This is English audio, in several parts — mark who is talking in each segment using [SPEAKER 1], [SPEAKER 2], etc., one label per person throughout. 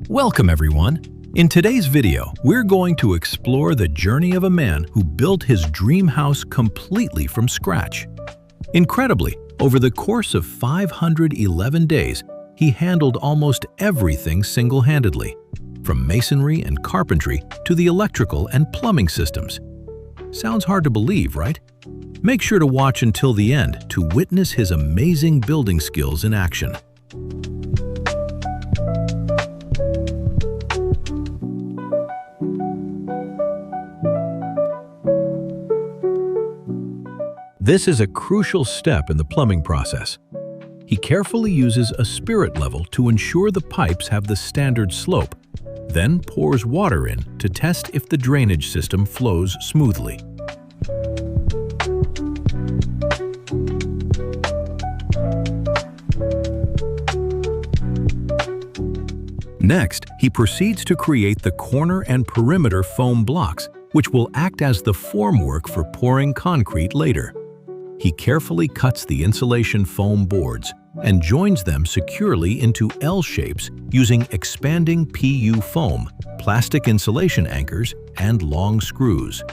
[SPEAKER 1] Welcome everyone! In today's video, we're going to explore the journey of a man who built his dream house completely from scratch. Incredibly, over the course of 511 days, he handled almost everything single-handedly, from masonry and carpentry to the electrical and plumbing systems. Sounds hard to believe, right? Make sure to watch until the end to witness his amazing building skills in action. This is a crucial step in the plumbing process. He carefully uses a spirit level to ensure the pipes have the standard slope, then pours water in to test if the drainage system flows smoothly. Next, he proceeds to create the corner and perimeter foam blocks, which will act as the formwork for pouring concrete later. He carefully cuts the insulation foam boards and joins them securely into L shapes using expanding PU foam, plastic insulation anchors, and long screws.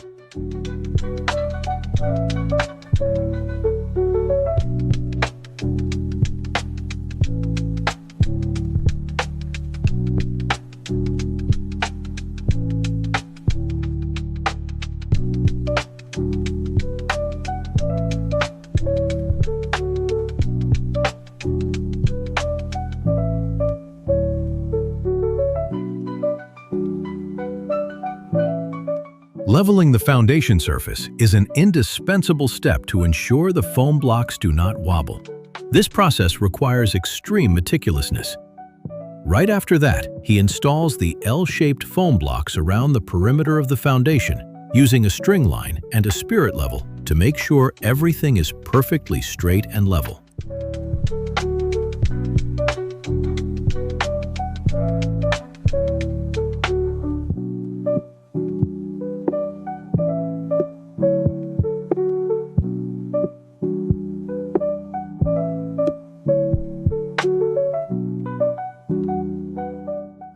[SPEAKER 1] Leveling the foundation surface is an indispensable step to ensure the foam blocks do not wobble. This process requires extreme meticulousness. Right after that, he installs the L-shaped foam blocks around the perimeter of the foundation using a string line and a spirit level to make sure everything is perfectly straight and level.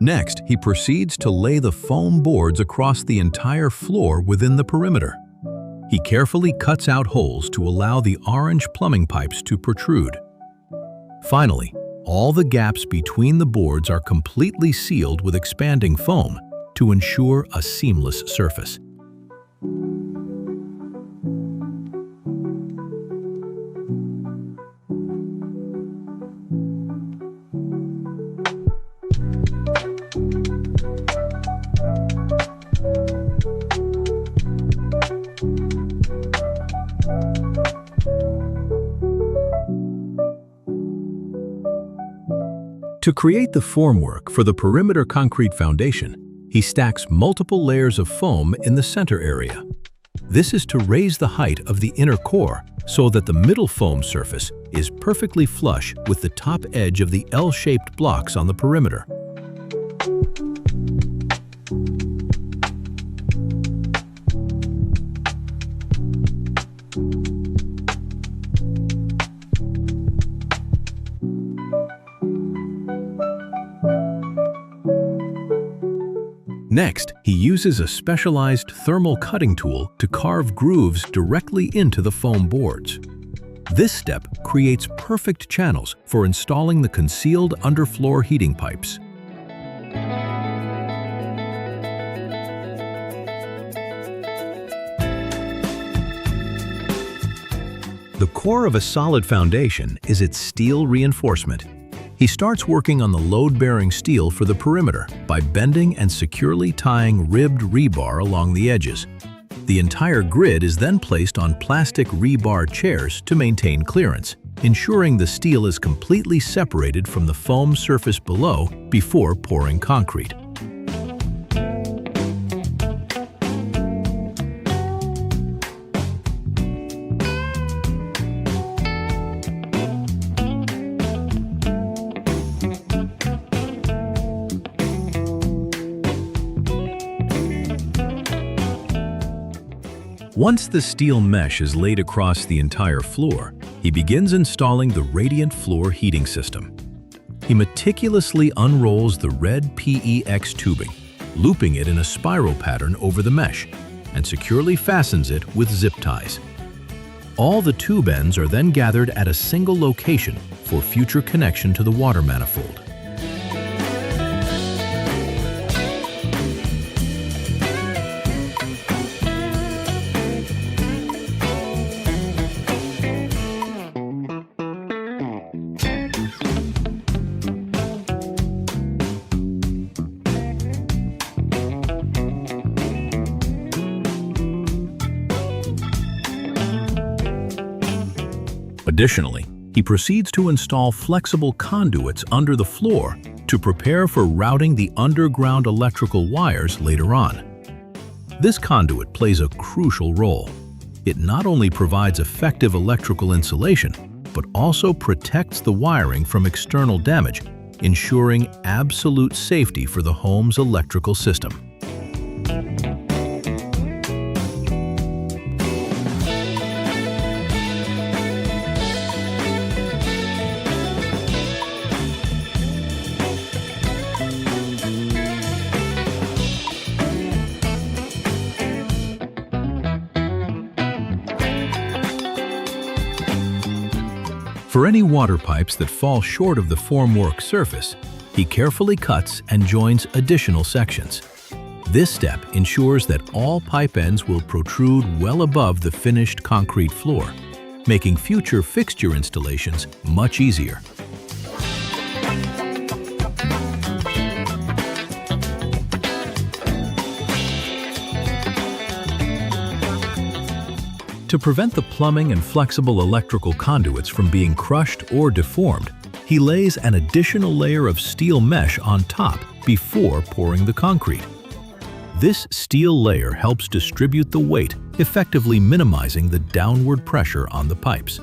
[SPEAKER 1] Next, he proceeds to lay the foam boards across the entire floor within the perimeter. He carefully cuts out holes to allow the orange plumbing pipes to protrude. Finally, all the gaps between the boards are completely sealed with expanding foam to ensure a seamless surface. To create the formwork for the perimeter concrete foundation, he stacks multiple layers of foam in the center area. This is to raise the height of the inner core so that the middle foam surface is perfectly flush with the top edge of the L-shaped blocks on the perimeter. Next, he uses a specialized thermal cutting tool to carve grooves directly into the foam boards. This step creates perfect channels for installing the concealed underfloor heating pipes. The core of a solid foundation is its steel reinforcement. He starts working on the load-bearing steel for the perimeter by bending and securely tying ribbed rebar along the edges. The entire grid is then placed on plastic rebar chairs to maintain clearance, ensuring the steel is completely separated from the foam surface below before pouring concrete. Once the steel mesh is laid across the entire floor, he begins installing the radiant floor heating system. He meticulously unrolls the red PEX tubing, looping it in a spiral pattern over the mesh, and securely fastens it with zip ties. All the tube ends are then gathered at a single location for future connection to the water manifold. Additionally, he proceeds to install flexible conduits under the floor to prepare for routing the underground electrical wires later on. This conduit plays a crucial role. It not only provides effective electrical insulation, but also protects the wiring from external damage, ensuring absolute safety for the home's electrical system. For any water pipes that fall short of the formwork surface, he carefully cuts and joins additional sections. This step ensures that all pipe ends will protrude well above the finished concrete floor, making future fixture installations much easier. To prevent the plumbing and flexible electrical conduits from being crushed or deformed, he lays an additional layer of steel mesh on top before pouring the concrete. This steel layer helps distribute the weight, effectively minimizing the downward pressure on the pipes.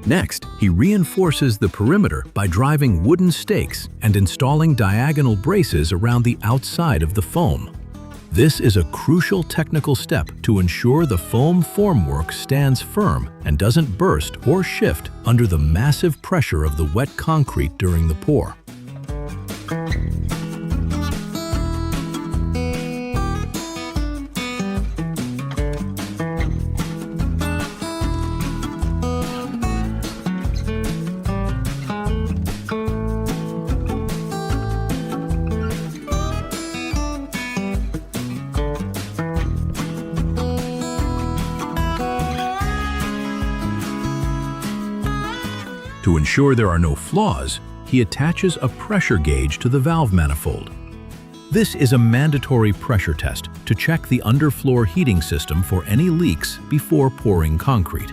[SPEAKER 1] Next, he reinforces the perimeter by driving wooden stakes and installing diagonal braces around the outside of the foam. This is a crucial technical step to ensure the foam formwork stands firm and doesn't burst or shift under the massive pressure of the wet concrete during the pour. To ensure there are no flaws, he attaches a pressure gauge to the valve manifold. This is a mandatory pressure test to check the underfloor heating system for any leaks before pouring concrete.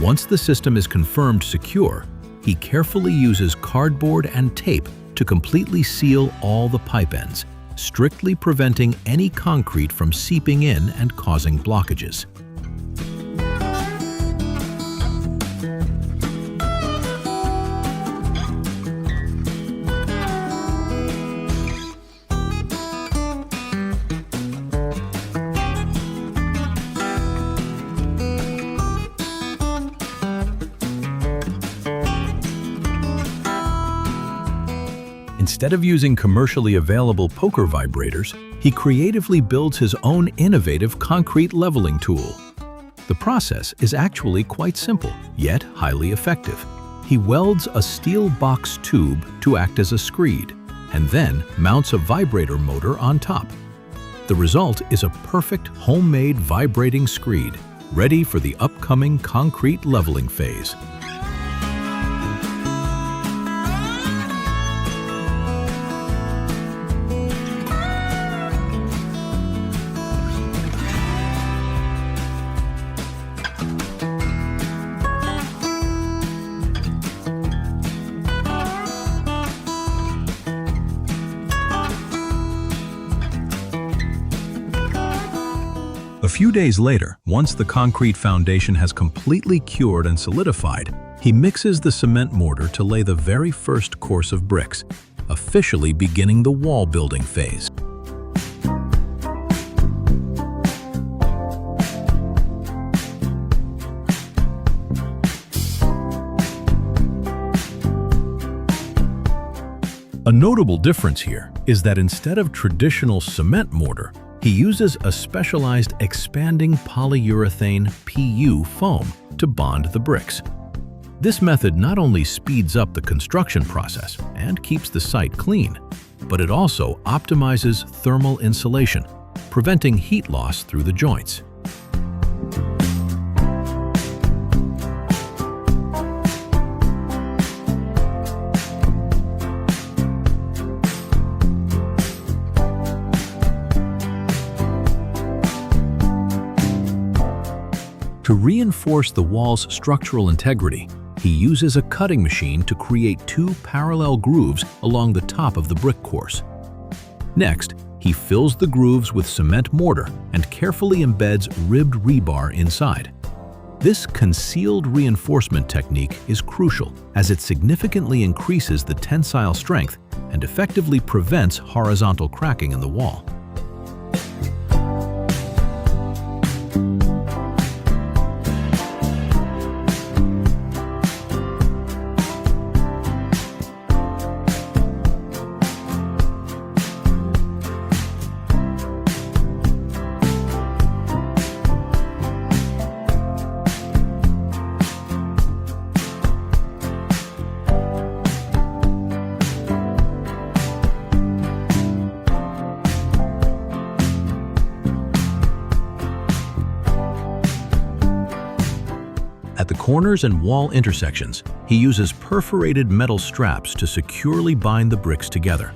[SPEAKER 1] Once the system is confirmed secure, he carefully uses cardboard and tape to completely seal all the pipe ends, strictly preventing any concrete from seeping in and causing blockages. Instead of using commercially available poker vibrators, he creatively builds his own innovative concrete leveling tool. The process is actually quite simple, yet highly effective. He welds a steel box tube to act as a screed, and then mounts a vibrator motor on top. The result is a perfect homemade vibrating screed, ready for the upcoming concrete leveling phase. A few days later, once the concrete foundation has completely cured and solidified, he mixes the cement mortar to lay the very first course of bricks, officially beginning the wall building phase. A notable difference here is that instead of traditional cement mortar, he uses a specialized expanding polyurethane PU foam to bond the bricks. This method not only speeds up the construction process and keeps the site clean, but it also optimizes thermal insulation, preventing heat loss through the joints. To reinforce the wall's structural integrity, he uses a cutting machine to create two parallel grooves along the top of the brick course. Next, he fills the grooves with cement mortar and carefully embeds ribbed rebar inside. This concealed reinforcement technique is crucial as it significantly increases the tensile strength and effectively prevents horizontal cracking in the wall. At the corners and wall intersections, he uses perforated metal straps to securely bind the bricks together.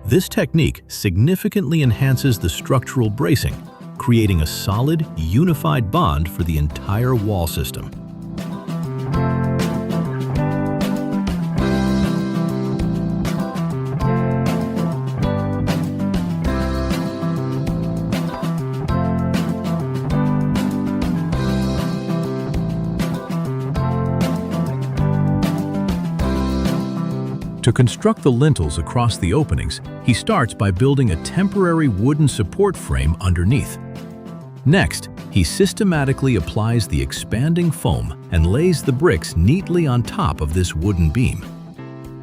[SPEAKER 1] This technique significantly enhances the structural bracing, creating a solid, unified bond for the entire wall system. To construct the lintels across the openings, he starts by building a temporary wooden support frame underneath. Next, he systematically applies the expanding foam and lays the bricks neatly on top of this wooden beam.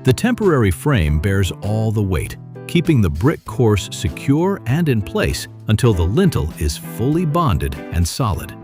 [SPEAKER 1] The temporary frame bears all the weight, keeping the brick course secure and in place until the lintel is fully bonded and solid.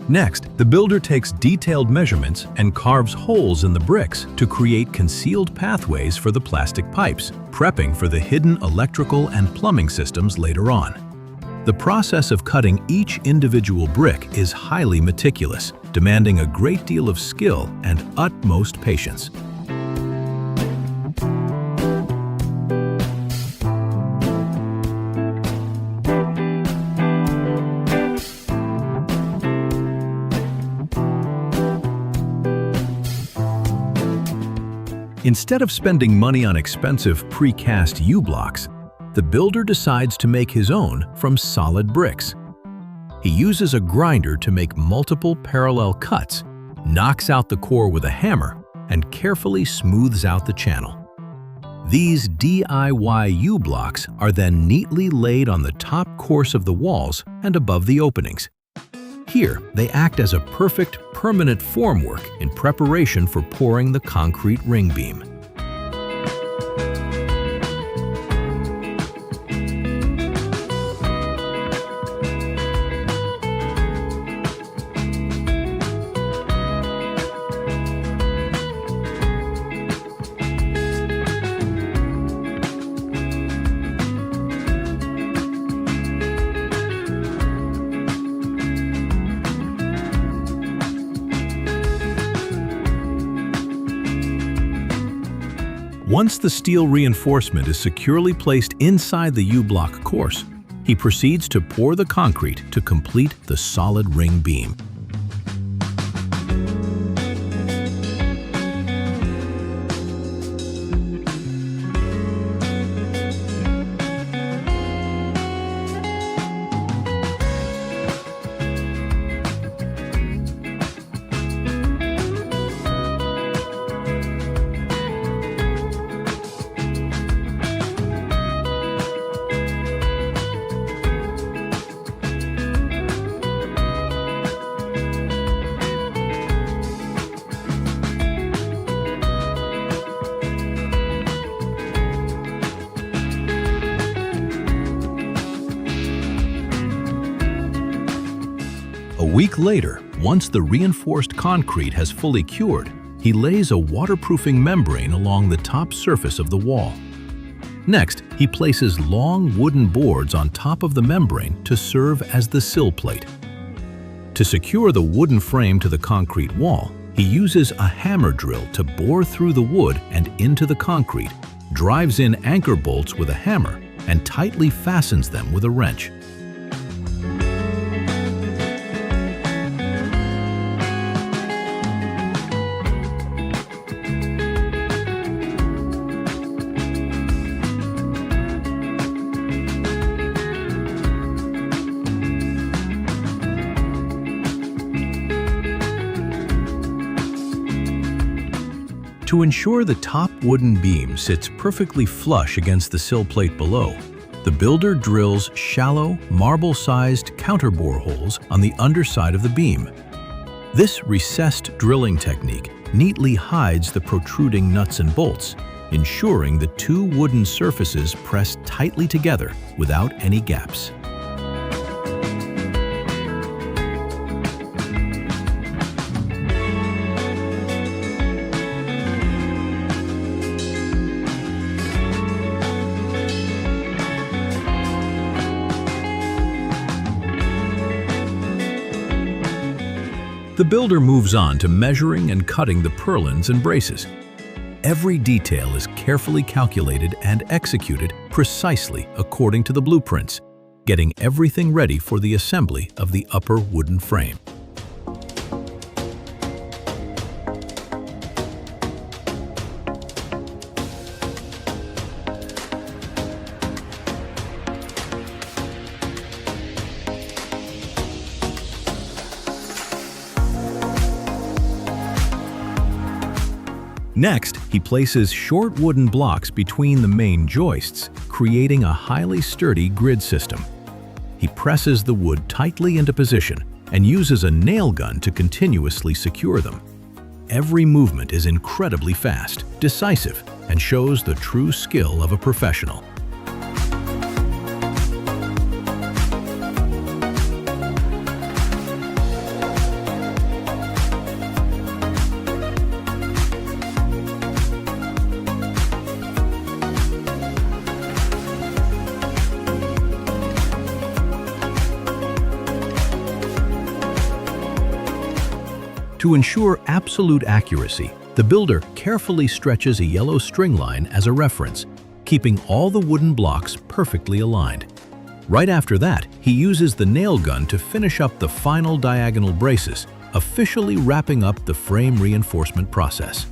[SPEAKER 1] Next, the builder takes detailed measurements and carves holes in the bricks to create concealed pathways for the plastic pipes, prepping for the hidden electrical and plumbing systems later on. The process of cutting each individual brick is highly meticulous, demanding a great deal of skill and utmost patience. Instead of spending money on expensive precast U-blocks, the builder decides to make his own from solid bricks. He uses a grinder to make multiple parallel cuts, knocks out the core with a hammer, and carefully smooths out the channel. These DIY U-blocks are then neatly laid on the top course of the walls and above the openings. Here, they act as a perfect, permanent formwork in preparation for pouring the concrete ring beam. Once the steel reinforcement is securely placed inside the U-block course, he proceeds to pour the concrete to complete the solid ring beam. A week later, once the reinforced concrete has fully cured, he lays a waterproofing membrane along the top surface of the wall. Next, he places long wooden boards on top of the membrane to serve as the sill plate. To secure the wooden frame to the concrete wall, he uses a hammer drill to bore through the wood and into the concrete, drives in anchor bolts with a hammer, and tightly fastens them with a wrench. To ensure the top wooden beam sits perfectly flush against the sill plate below, the builder drills shallow, marble-sized counterbore holes on the underside of the beam. This recessed drilling technique neatly hides the protruding nuts and bolts, ensuring the two wooden surfaces press tightly together without any gaps. The builder moves on to measuring and cutting the purlins and braces. Every detail is carefully calculated and executed precisely according to the blueprints, getting everything ready for the assembly of the upper wooden frame. Next, he places short wooden blocks between the main joists, creating a highly sturdy grid system. He presses the wood tightly into position and uses a nail gun to continuously secure them. Every movement is incredibly fast, decisive, and shows the true skill of a professional. To ensure absolute accuracy, the builder carefully stretches a yellow string line as a reference, keeping all the wooden blocks perfectly aligned. Right after that, he uses the nail gun to finish up the final diagonal braces, officially wrapping up the frame reinforcement process.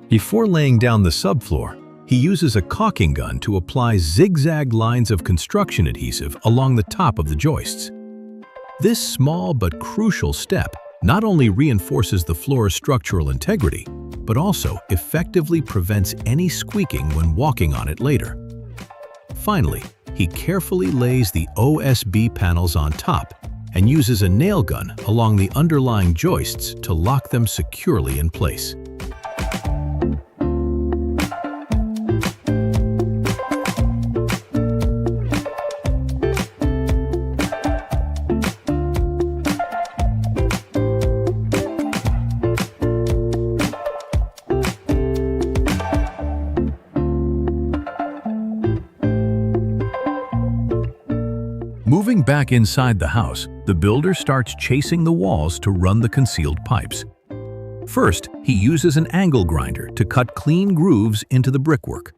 [SPEAKER 1] Before laying down the subfloor, he uses a caulking gun to apply zigzag lines of construction adhesive along the top of the joists. This small but crucial step not only reinforces the floor's structural integrity, but also effectively prevents any squeaking when walking on it later. Finally, he carefully lays the OSB panels on top and uses a nail gun along the underlying joists to lock them securely in place. Moving back inside the house, the builder starts chasing the walls to run the concealed pipes. First, he uses an angle grinder to cut clean grooves into the brickwork,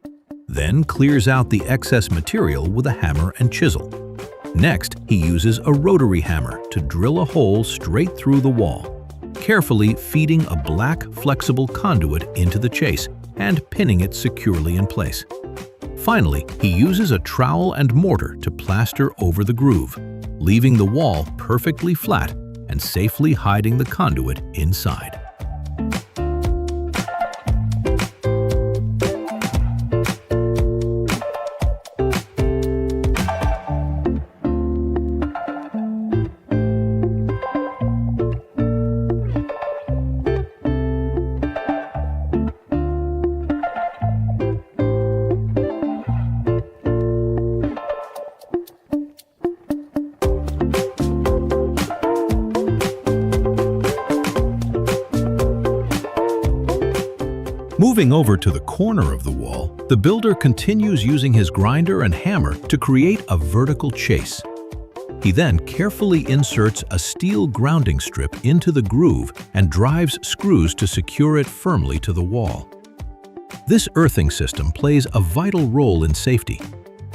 [SPEAKER 1] then clears out the excess material with a hammer and chisel. Next, he uses a rotary hammer to drill a hole straight through the wall, carefully feeding a black, flexible conduit into the chase and pinning it securely in place. Finally, he uses a trowel and mortar to plaster over the groove, leaving the wall perfectly flat and safely hiding the conduit inside. Moving over to the corner of the wall, the builder continues using his grinder and hammer to create a vertical chase. He then carefully inserts a steel grounding strip into the groove and drives screws to secure it firmly to the wall. This earthing system plays a vital role in safety.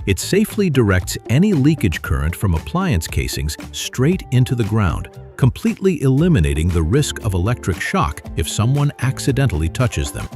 [SPEAKER 1] It safely directs any leakage current from appliance casings straight into the ground, completely eliminating the risk of electric shock if someone accidentally touches them.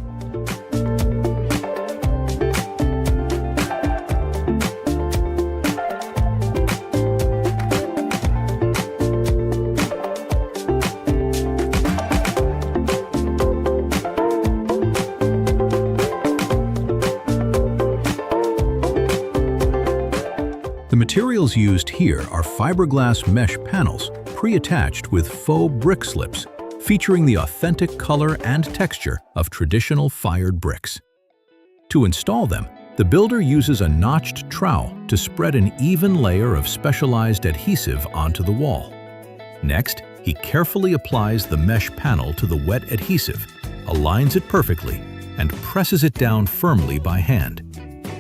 [SPEAKER 1] The materials used here are fiberglass mesh panels pre-attached with faux brick slips, featuring the authentic color and texture of traditional fired bricks. To install them, the builder uses a notched trowel to spread an even layer of specialized adhesive onto the wall. Next, he carefully applies the mesh panel to the wet adhesive, aligns it perfectly, and presses it down firmly by hand.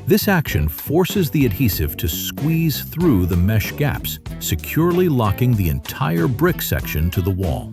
[SPEAKER 1] This action forces the adhesive to squeeze through the mesh gaps, securely locking the entire brick section to the wall.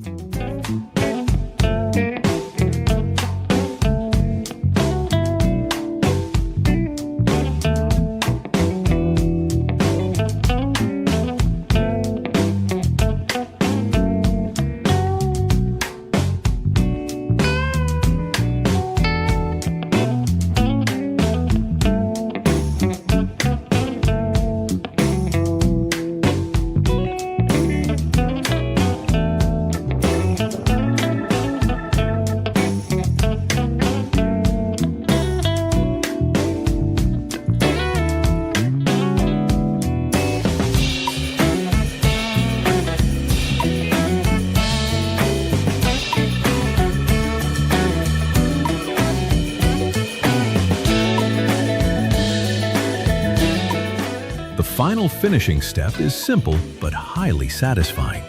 [SPEAKER 1] The final finishing step is simple but highly satisfying.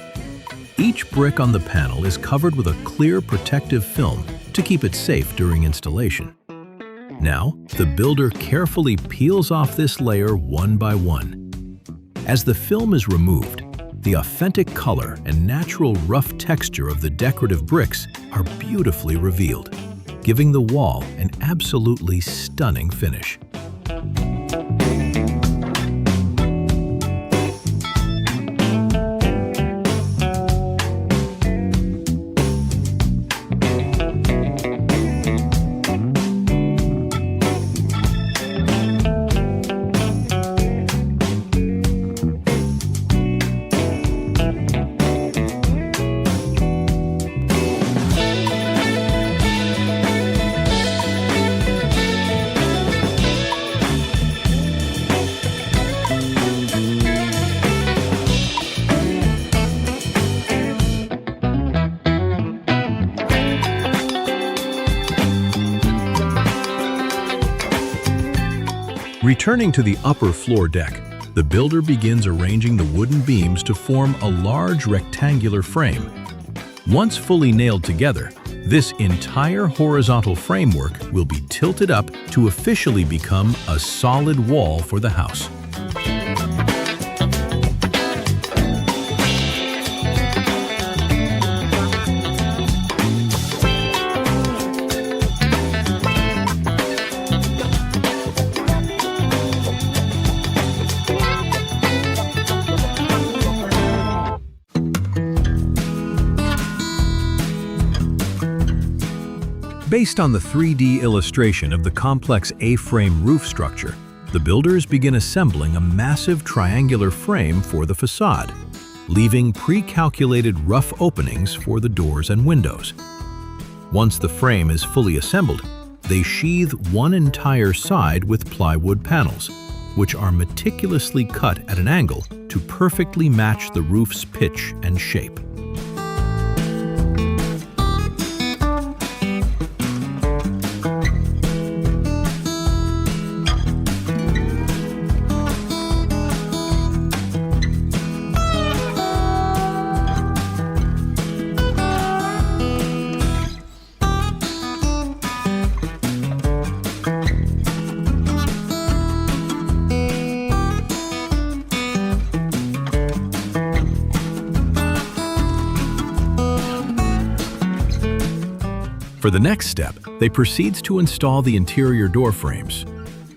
[SPEAKER 1] Each brick on the panel is covered with a clear protective film to keep it safe during installation. Now, the builder carefully peels off this layer one by one. As the film is removed, the authentic color and natural rough texture of the decorative bricks are beautifully revealed, giving the wall an absolutely stunning finish. Returning to the upper floor deck, the builder begins arranging the wooden beams to form a large rectangular frame. Once fully nailed together, this entire horizontal framework will be tilted up to officially become a solid wall for the house. Based on the 3D illustration of the complex A-frame roof structure, the builders begin assembling a massive triangular frame for the facade, leaving pre-calculated rough openings for the doors and windows. Once the frame is fully assembled, they sheathe one entire side with plywood panels, which are meticulously cut at an angle to perfectly match the roof's pitch and shape. For the next step, they proceed to install the interior door frames.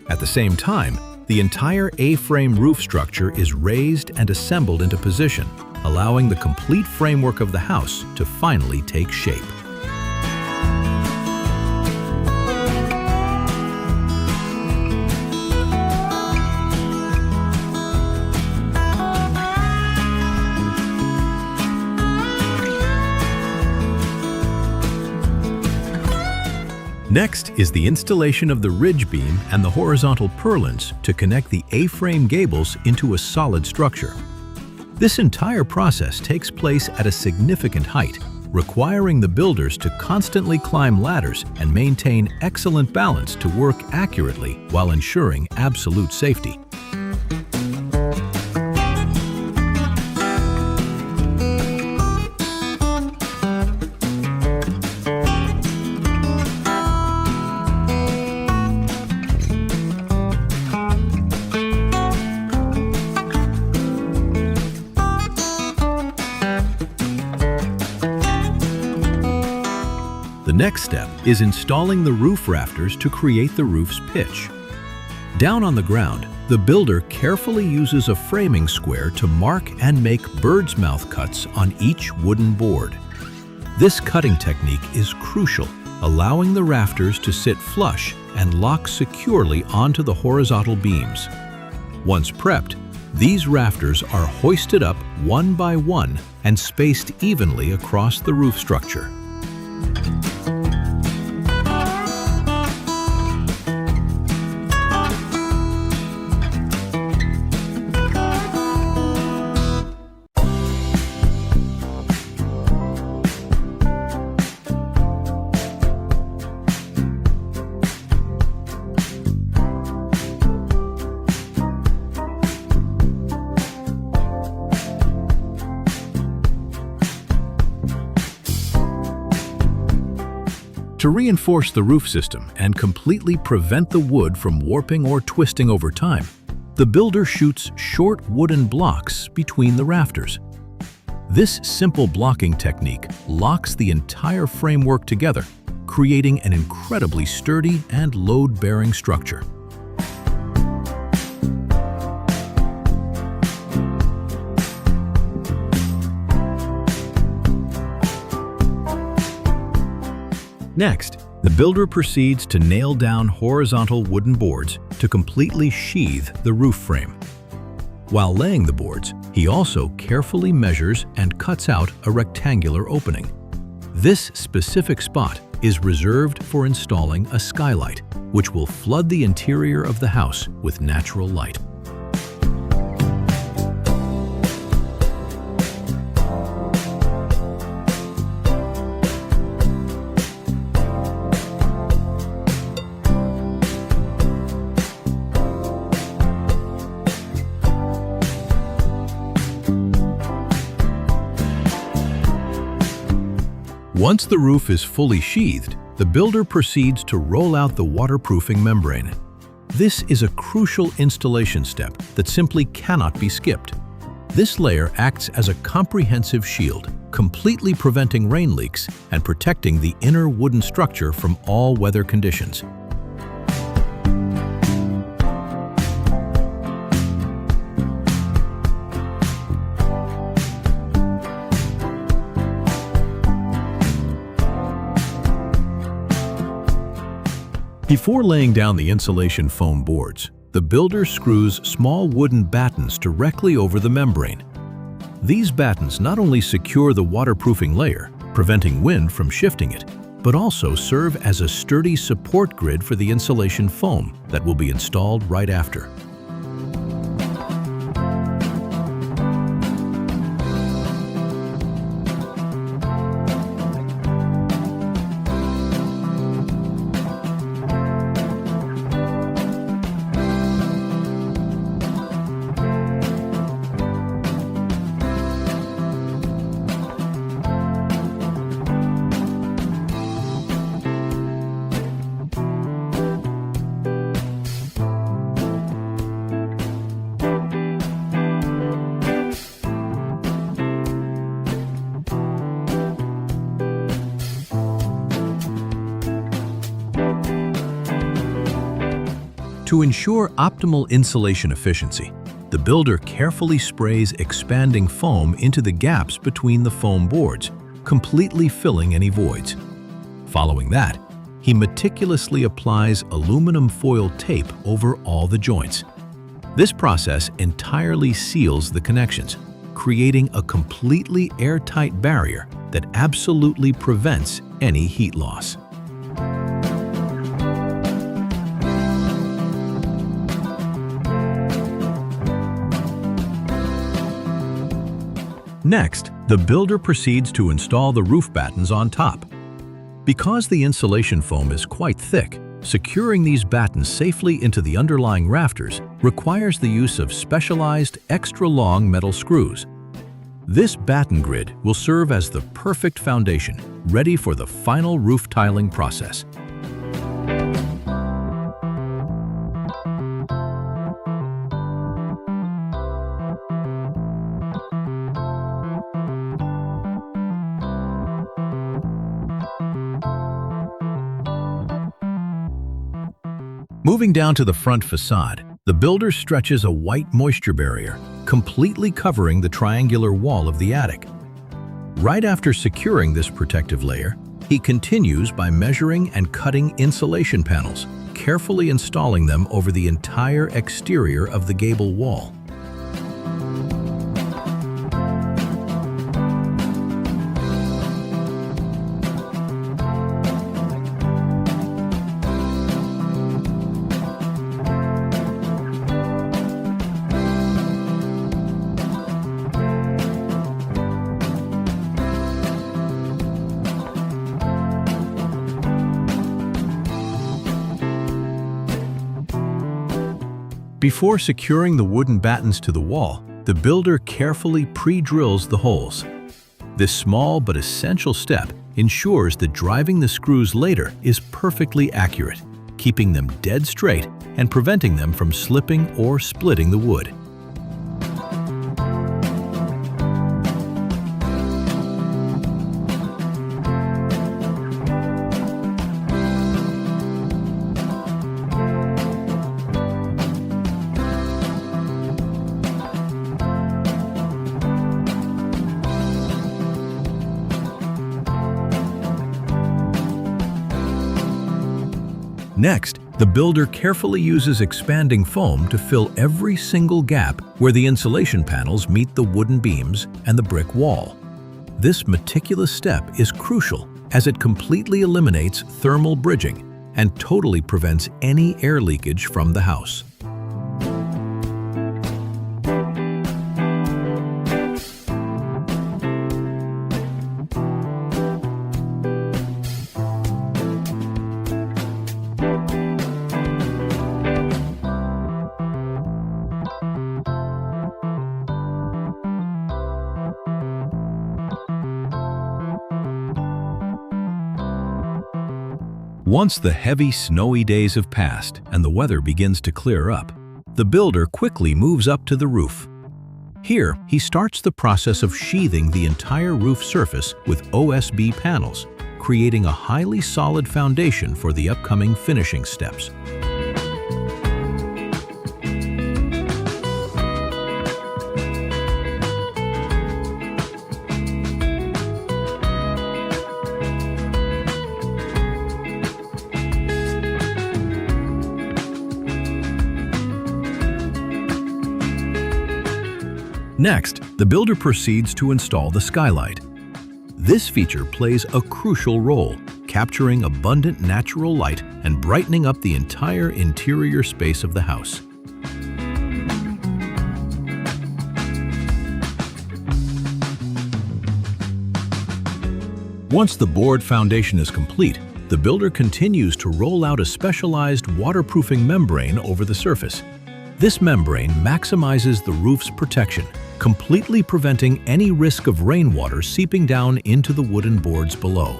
[SPEAKER 1] At the same time, the entire A-frame roof structure is raised and assembled into position, allowing the complete framework of the house to finally take shape. Next is the installation of the ridge beam and the horizontal purlins to connect the A-frame gables into a solid structure. This entire process takes place at a significant height, requiring the builders to constantly climb ladders and maintain excellent balance to work accurately while ensuring absolute safety. The next step is installing the roof rafters to create the roof's pitch. Down on the ground, the builder carefully uses a framing square to mark and make bird's mouth cuts on each wooden board. This cutting technique is crucial, allowing the rafters to sit flush and lock securely onto the horizontal beams. Once prepped, these rafters are hoisted up one by one and spaced evenly across the roof structure. To reinforce the roof system and completely prevent the wood from warping or twisting over time, the builder shoots short wooden blocks between the rafters. This simple blocking technique locks the entire framework together, creating an incredibly sturdy and load-bearing structure. Next, the builder proceeds to nail down horizontal wooden boards to completely sheathe the roof frame. While laying the boards, he also carefully measures and cuts out a rectangular opening. This specific spot is reserved for installing a skylight, which will flood the interior of the house with natural light. Once the roof is fully sheathed, the builder proceeds to roll out the waterproofing membrane. This is a crucial installation step that simply cannot be skipped. This layer acts as a comprehensive shield, completely preventing rain leaks and protecting the inner wooden structure from all weather conditions. Before laying down the insulation foam boards, the builder screws small wooden battens directly over the membrane. These battens not only secure the waterproofing layer, preventing wind from shifting it, but also serve as a sturdy support grid for the insulation foam that will be installed right after. To ensure optimal insulation efficiency, the builder carefully sprays expanding foam into the gaps between the foam boards, completely filling any voids. Following that, he meticulously applies aluminum foil tape over all the joints. This process entirely seals the connections, creating a completely airtight barrier that absolutely prevents any heat loss. Next, the builder proceeds to install the roof battens on top. Because the insulation foam is quite thick, securing these battens safely into the underlying rafters requires the use of specialized, extra-long metal screws. This batten grid will serve as the perfect foundation, ready for the final roof tiling process. Moving down to the front facade, the builder stretches a white moisture barrier, completely covering the triangular wall of the attic. Right after securing this protective layer, he continues by measuring and cutting insulation panels, carefully installing them over the entire exterior of the gable wall. Before securing the wooden battens to the wall, the builder carefully pre-drills the holes. This small but essential step ensures that driving the screws later is perfectly accurate, keeping them dead straight and preventing them from slipping or splitting the wood. Next, the builder carefully uses expanding foam to fill every single gap where the insulation panels meet the wooden beams and the brick wall. This meticulous step is crucial as it completely eliminates thermal bridging and totally prevents any air leakage from the house. Once the heavy, snowy days have passed and the weather begins to clear up, the builder quickly moves up to the roof. Here, he starts the process of sheathing the entire roof surface with OSB panels, creating a highly solid foundation for the upcoming finishing steps. Next, the builder proceeds to install the skylight. This feature plays a crucial role, capturing abundant natural light and brightening up the entire interior space of the house. Once the board foundation is complete, the builder continues to roll out a specialized waterproofing membrane over the surface. This membrane maximizes the roof's protection, completely preventing any risk of rainwater seeping down into the wooden boards below.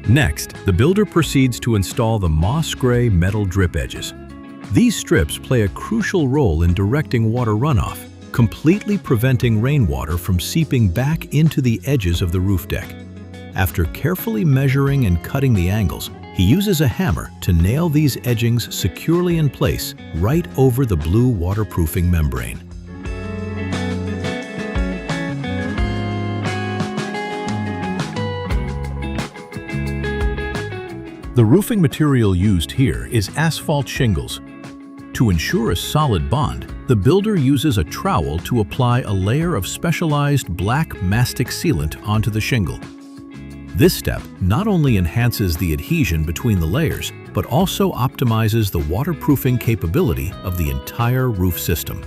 [SPEAKER 1] Next, the builder proceeds to install the moss gray metal drip edges. These strips play a crucial role in directing water runoff, completely preventing rainwater from seeping back into the edges of the roof deck. After carefully measuring and cutting the angles, he uses a hammer to nail these edgings securely in place right over the blue waterproofing membrane. The roofing material used here is asphalt shingles. To ensure a solid bond, the builder uses a trowel to apply a layer of specialized black mastic sealant onto the shingle. This step not only enhances the adhesion between the layers, but also optimizes the waterproofing capability of the entire roof system.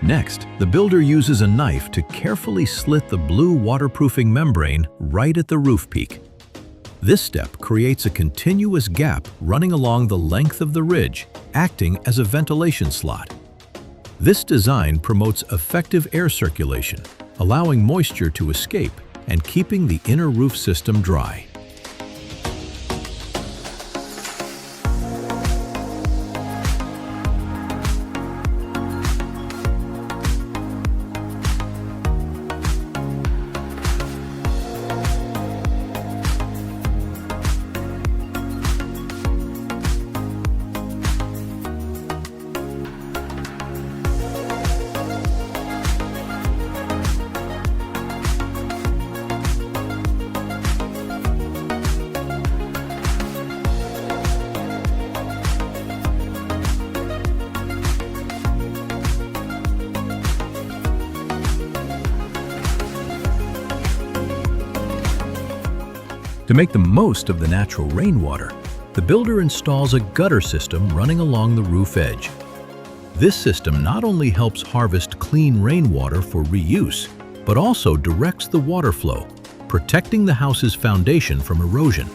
[SPEAKER 1] Next, the builder uses a knife to carefully slit the blue waterproofing membrane right at the roof peak. This step creates a continuous gap running along the length of the ridge, acting as a ventilation slot. This design promotes effective air circulation, allowing moisture to escape and keeping the inner roof system dry. To make the most of the natural rainwater, the builder installs a gutter system running along the roof edge. This system not only helps harvest clean rainwater for reuse, but also directs the water flow, protecting the house's foundation from erosion.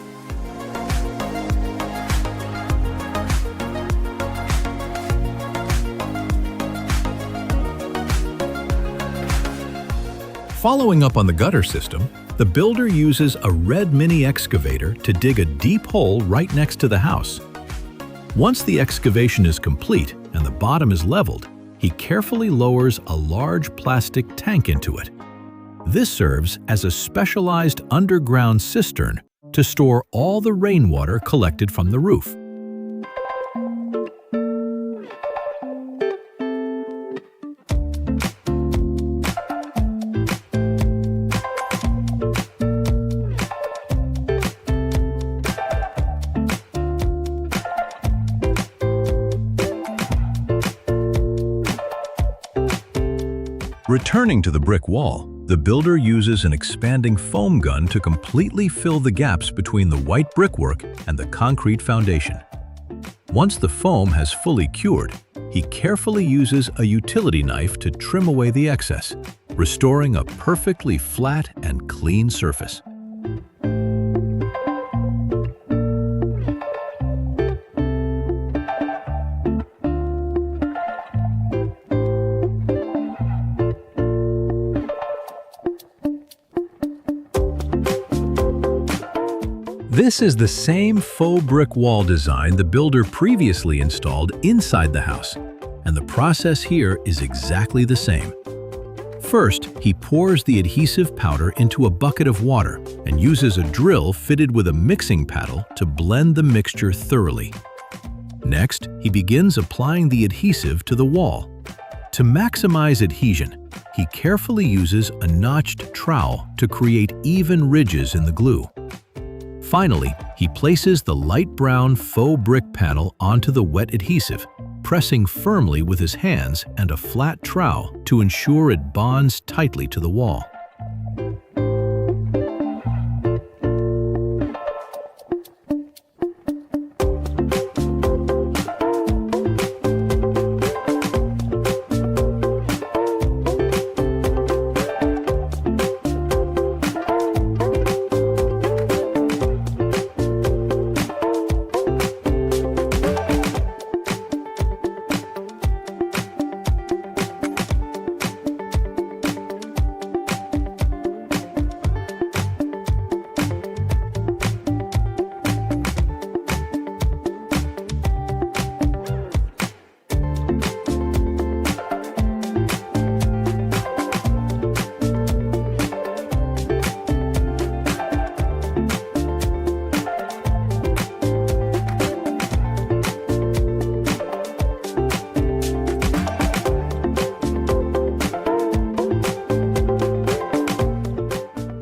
[SPEAKER 1] Following up on the gutter system, the builder uses a red mini excavator to dig a deep hole right next to the house. Once the excavation is complete and the bottom is leveled, he carefully lowers a large plastic tank into it. This serves as a specialized underground cistern to store all the rainwater collected from the roof. Returning to the brick wall, The builder uses an expanding foam gun to completely fill the gaps between the white brickwork and the concrete foundation. Once the foam has fully cured, he carefully uses a utility knife to trim away the excess, restoring a perfectly flat and clean surface. This is the same faux brick wall design the builder previously installed inside the house, and the process here is exactly the same. First, he pours the adhesive powder into a bucket of water and uses a drill fitted with a mixing paddle to blend the mixture thoroughly. Next, he begins applying the adhesive to the wall. To maximize adhesion, he carefully uses a notched trowel to create even ridges in the glue. Finally, he places the light brown faux brick panel onto the wet adhesive, pressing firmly with his hands and a flat trowel to ensure it bonds tightly to the wall.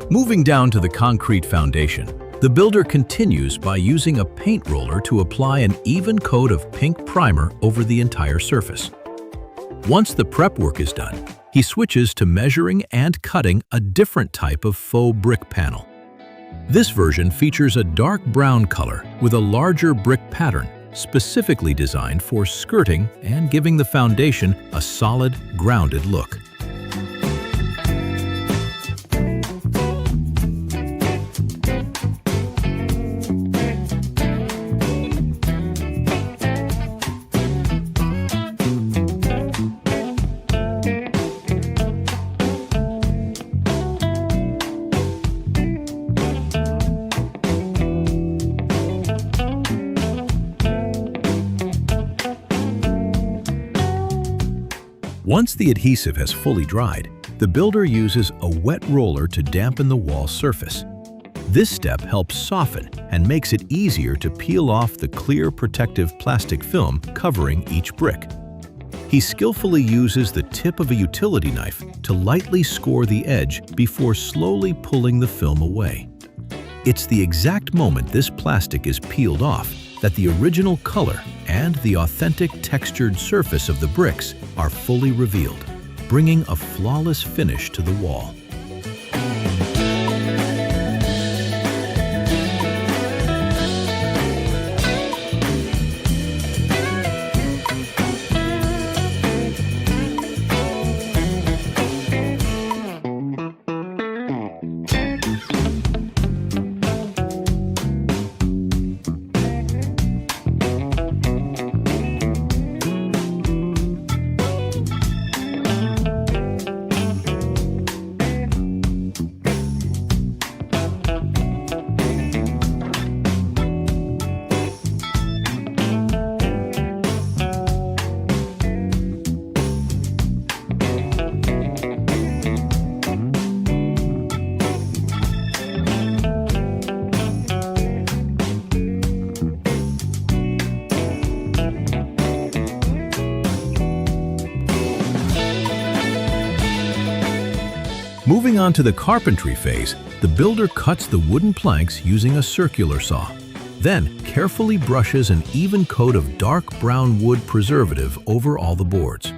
[SPEAKER 1] Moving down to the concrete foundation, the builder continues by using a paint roller to apply an even coat of pink primer over the entire surface. Once the prep work is done, he switches to measuring and cutting a different type of faux brick panel. This version features a dark brown color with a larger brick pattern, specifically designed for skirting and giving the foundation a solid, grounded look. Once the adhesive has fully dried, the builder uses a wet roller to dampen the wall surface. This step helps soften and makes it easier to peel off the clear protective plastic film covering each brick. He skillfully uses the tip of a utility knife to lightly score the edge before slowly pulling the film away. It's the exact moment this plastic is peeled off that the original color and the authentic textured surface of the bricks are fully revealed, bringing a flawless finish to the wall. Moving on to the carpentry phase, the builder cuts the wooden planks using a circular saw, then carefully brushes an even coat of dark brown wood preservative over all the boards.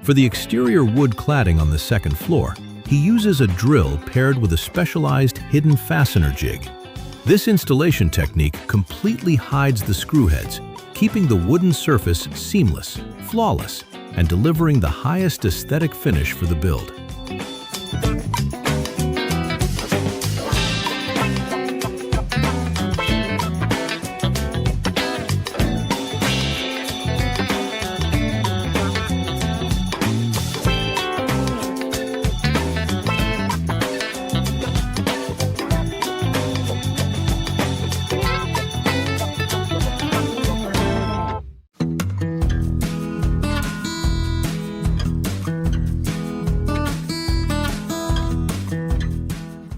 [SPEAKER 1] For the exterior wood cladding on the second floor, he uses a drill paired with a specialized hidden fastener jig. This installation technique completely hides the screw heads, keeping the wooden surface seamless, flawless, and delivering the highest aesthetic finish for the build.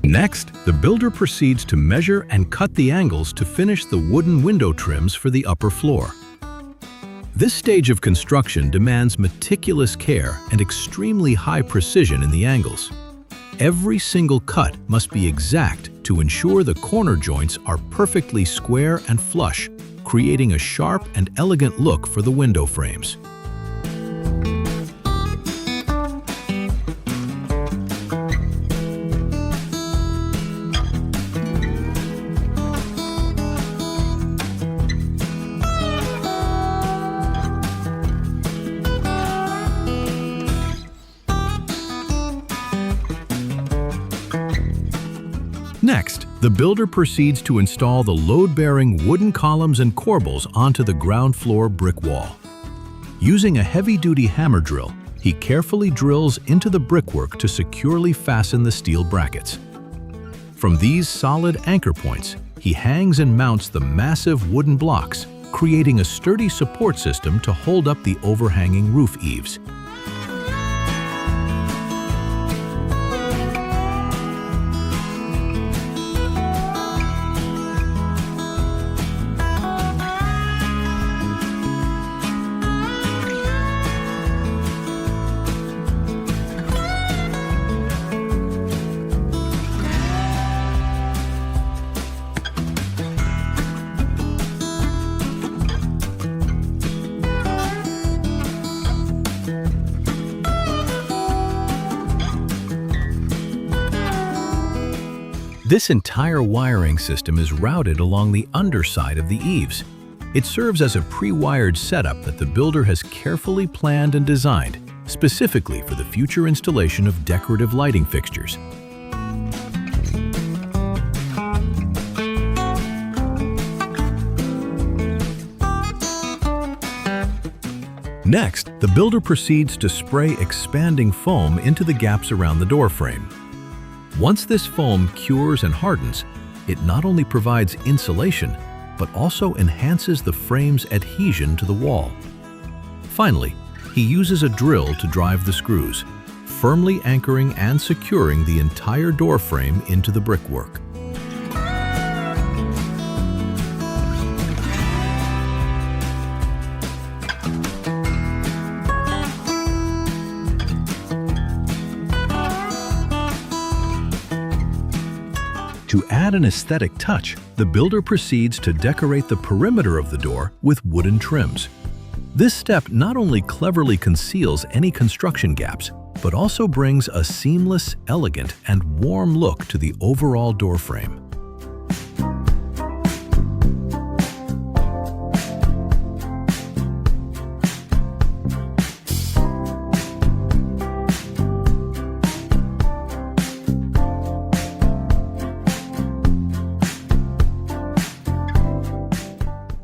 [SPEAKER 1] Next, the builder proceeds to measure and cut the angles to finish the wooden window trims for the upper floor. This stage of construction demands meticulous care and extremely high precision in the angles. Every single cut must be exact to ensure the corner joints are perfectly square and flush, creating a sharp and elegant look for the window frames. Next, the builder proceeds to install the load-bearing wooden columns and corbels onto the ground floor brick wall. Using a heavy-duty hammer drill, he carefully drills into the brickwork to securely fasten the steel brackets. From these solid anchor points, he hangs and mounts the massive wooden blocks, creating a sturdy support system to hold up the overhanging roof eaves. This entire wiring system is routed along the underside of the eaves. It serves as a pre-wired setup that the builder has carefully planned and designed, specifically for the future installation of decorative lighting fixtures. Next, the builder proceeds to spray expanding foam into the gaps around the door frame. Once this foam cures and hardens, it not only provides insulation, but also enhances the frame's adhesion to the wall. Finally, he uses a drill to drive the screws, firmly anchoring and securing the entire door frame into the brickwork. To add an aesthetic touch, the builder proceeds to decorate the perimeter of the door with wooden trims. This step not only cleverly conceals any construction gaps, but also brings a seamless, elegant, and warm look to the overall door frame.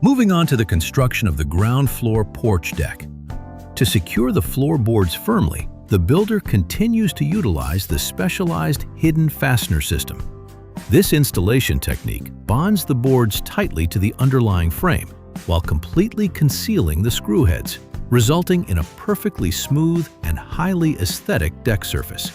[SPEAKER 1] Moving on to the construction of the ground floor porch deck. To secure the floorboards firmly, the builder continues to utilize the specialized hidden fastener system. This installation technique bonds the boards tightly to the underlying frame while completely concealing the screw heads, resulting in a perfectly smooth and highly aesthetic deck surface.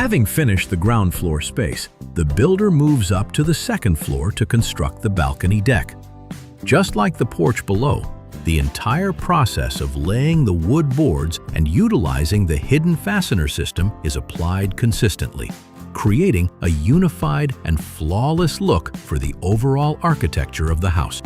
[SPEAKER 1] Having finished the ground floor space, the builder moves up to the second floor to construct the balcony deck. Just like the porch below, the entire process of laying the wood boards and utilizing the hidden fastener system is applied consistently, creating a unified and flawless look for the overall architecture of the house.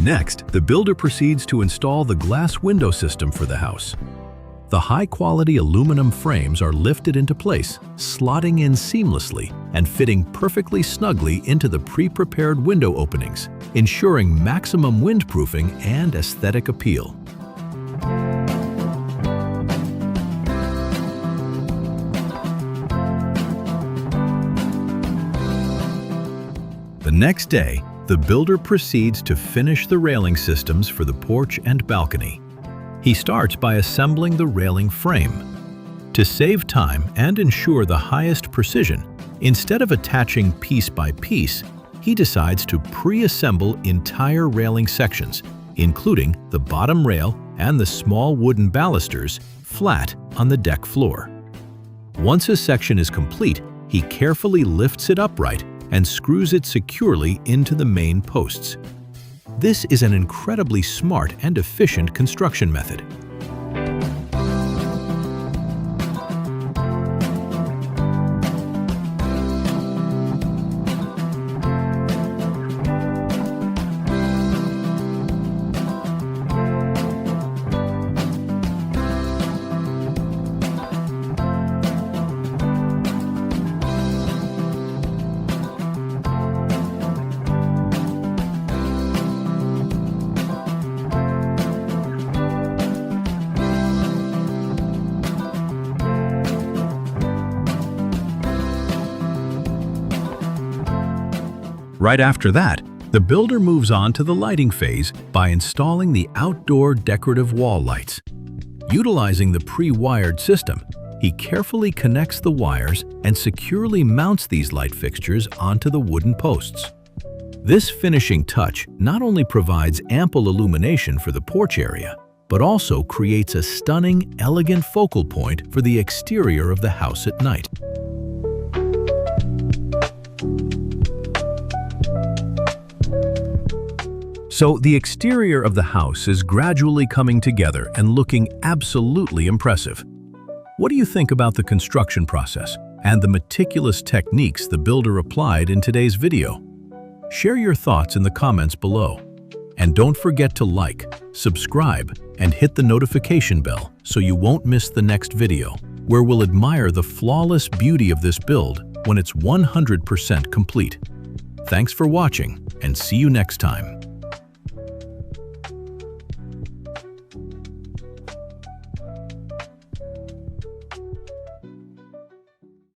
[SPEAKER 1] Next, the builder proceeds to install the glass window system for the house. The high-quality aluminum frames are lifted into place, slotting in seamlessly and fitting perfectly snugly into the pre-prepared window openings, ensuring maximum windproofing and aesthetic appeal. The next day, the builder proceeds to finish the railing systems for the porch and balcony. He starts by assembling the railing frame. To save time and ensure the highest precision, instead of attaching piece by piece, he decides to pre-assemble entire railing sections, including the bottom rail and the small wooden balusters, flat on the deck floor. Once a section is complete, he carefully lifts it upright and screws it securely into the main posts. This is an incredibly smart and efficient construction method. Right after that, the builder moves on to the lighting phase by installing the outdoor decorative wall lights. Utilizing the pre-wired system, he carefully connects the wires and securely mounts these light fixtures onto the wooden posts. This finishing touch not only provides ample illumination for the porch area, but also creates a stunning, elegant focal point for the exterior of the house at night. So the exterior of the house is gradually coming together and looking absolutely impressive. What do you think about the construction process and the meticulous techniques the builder applied in today's video? Share your thoughts in the comments below. And don't forget to like, subscribe, and hit the notification bell so you won't miss the next video, where we'll admire the flawless beauty of this build when it's 100% complete. Thanks for watching, and see you next time.